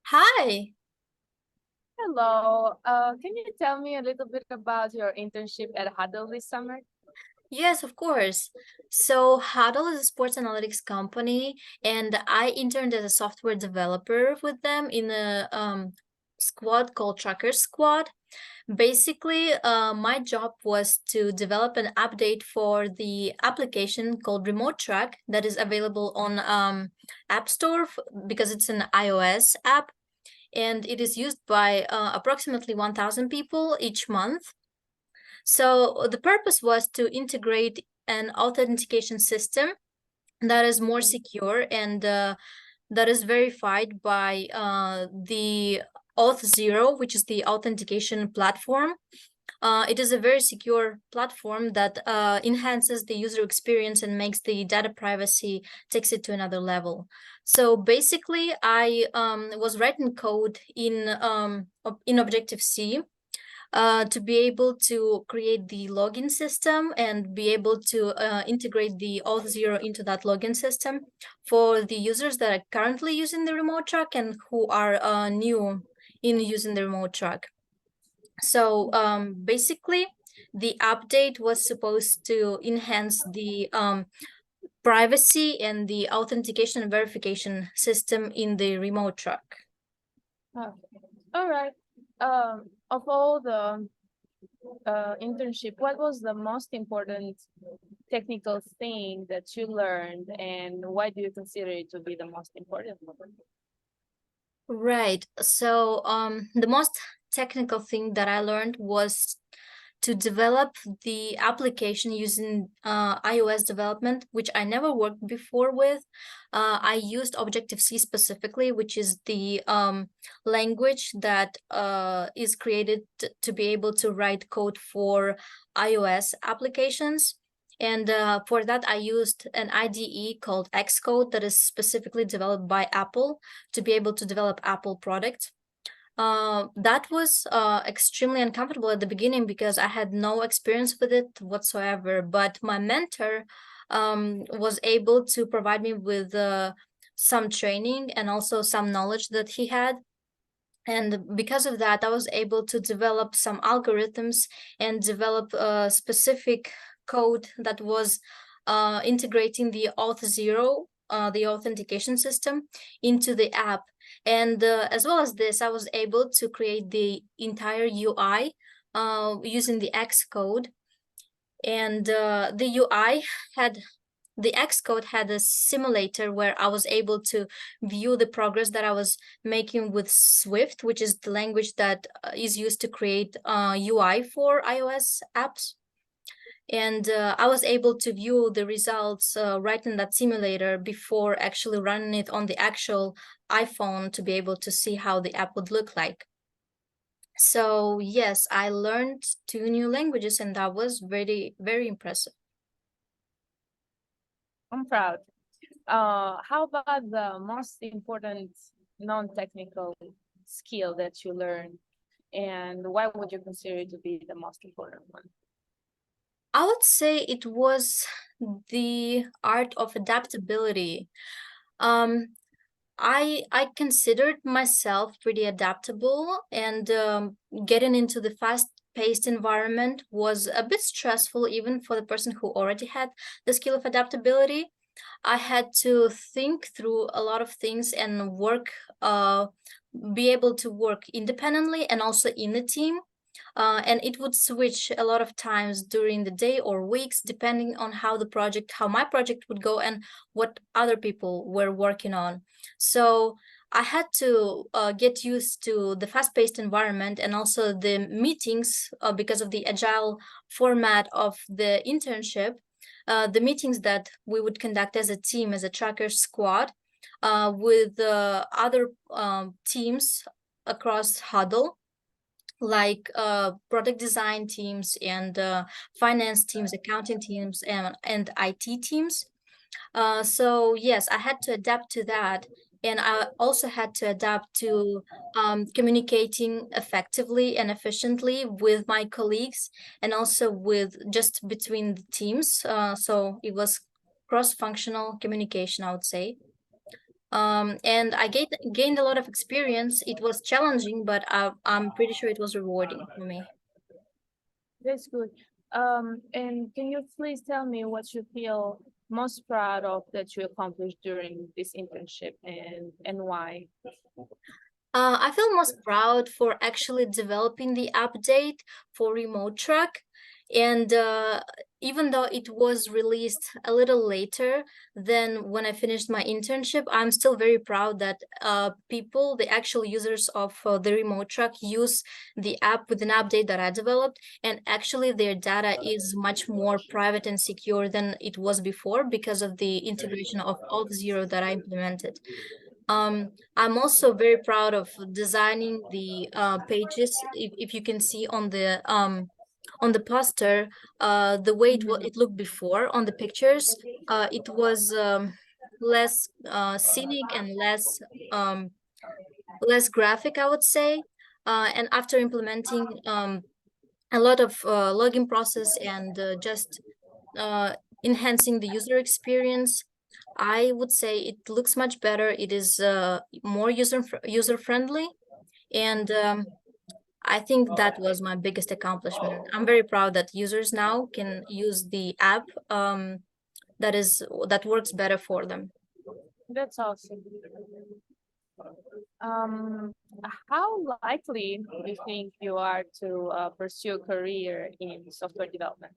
Hi. Hello. Can you tell me a little bit about your internship at Hudl this summer? Yes, of course. So Hudl is a sports analytics company, and I interned as a software developer with them in a squad called Tracker Squad. Basically, my job was to develop an update for the application called Remote Track that is available on App Store because it's an iOS app, and it is used by approximately 1,000 people each month. So the purpose was to integrate an authentication system that is more secure and that is verified by the Auth0, which is the authentication platform. It is a very secure platform that enhances the user experience and makes the data privacy, takes it to another level. So basically, I was writing code in Objective-C to be able to create the login system and be able to integrate the Auth0 into that login system for the users that are currently using the remote track and who are new in using the remote track. So basically, the update was supposed to enhance the privacy and the authentication and verification system in the remote track. Okay. All right. Of all the internship, what was the most important technical thing that you learned, and why do you consider it to be the most important one? Right. So the most technical thing that I learned was to develop the application using iOS development, which I never worked before with. I used Objective-C specifically, which is the language that is created to be able to write code for iOS applications. And for that, I used an IDE called Xcode that is specifically developed by Apple to be able to develop Apple products. That was extremely uncomfortable at the beginning because I had no experience with it whatsoever. But my mentor was able to provide me with some training and also some knowledge that he had. And because of that, I was able to develop some algorithms and develop a specific code that was integrating the Auth0, the authentication system, into the app. And as well as this, I was able to create the entire UI using the Xcode. And the UI had the Xcode had a simulator where I was able to view the progress that I was making with Swift, which is the language that is used to create UI for iOS apps. And I was able to view the results right in that simulator before actually running it on the actual iPhone to be able to see how the app would look like. So yes, I learned 2 new languages, and that was very, very impressive. I'm proud. How about the most important non-technical skill that you learned, and why would you consider it to be the most important one? I would say it was the art of adaptability. Um, I considered myself pretty adaptable, and getting into the fast-paced environment was a bit stressful, even for the person who already had the skill of adaptability. I had to think through a lot of things and be able to work independently and also in a team. And it would switch a lot of times during the day or weeks, depending on how my project would go and what other people were working on. So I had to get used to the fast-paced environment and also the meetings because of the agile format of the internship. The meetings that we would conduct as a team, as a tracker squad, with other teams across Hudl, like product design teams and finance teams, accounting teams, and IT teams. So yes, I had to adapt to that. And I also had to adapt to communicating effectively and efficiently with my colleagues and also with just between the teams. So it was cross-functional communication, I would say. And I gained a lot of experience. It was challenging, but I'm pretty sure it was rewarding for me. That's good. And can you please tell me what you feel most proud of that you accomplished during this internship and why? I feel most proud for actually developing the update for Remote Track. And even though it was released a little later than when I finished my internship, I'm still very proud that people, the actual users of the Remote Track, use the app with an update that I developed. And actually, their data is much more private and secure than it was before because of the integration of Auth0 that I implemented. I'm also very proud of designing the pages. If you can see on the poster, the way it looked before on the pictures, it was less scenic and less graphic, I would say. And after implementing a lot of login process and just enhancing the user experience, I would say it looks much better. It is more user friendly, and I think that was my biggest accomplishment. I'm very proud that users now can use the app that works better for them. That's awesome. Um, how likely do you think you are to pursue a career in software development?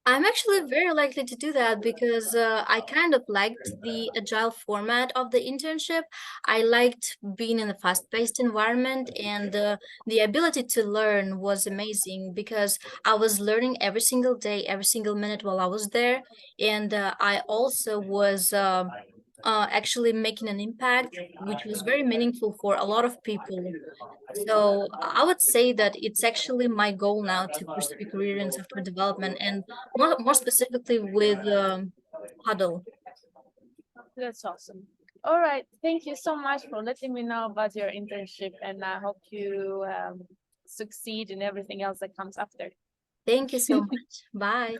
I'm actually very likely to do that because I kind of liked the agile format of the internship. I liked being in a fast-paced environment, and the ability to learn was amazing because I was learning every single day, every single minute while I was there. And I also was actually making an impact, which was very meaningful for a lot of people. So I would say that it's actually my goal now to pursue a career in software development and more specifically with Hudl. That's awesome. All right. Thank you so much for letting me know about your internship, and I hope you succeed in everything else that comes after. Thank you so much. Bye.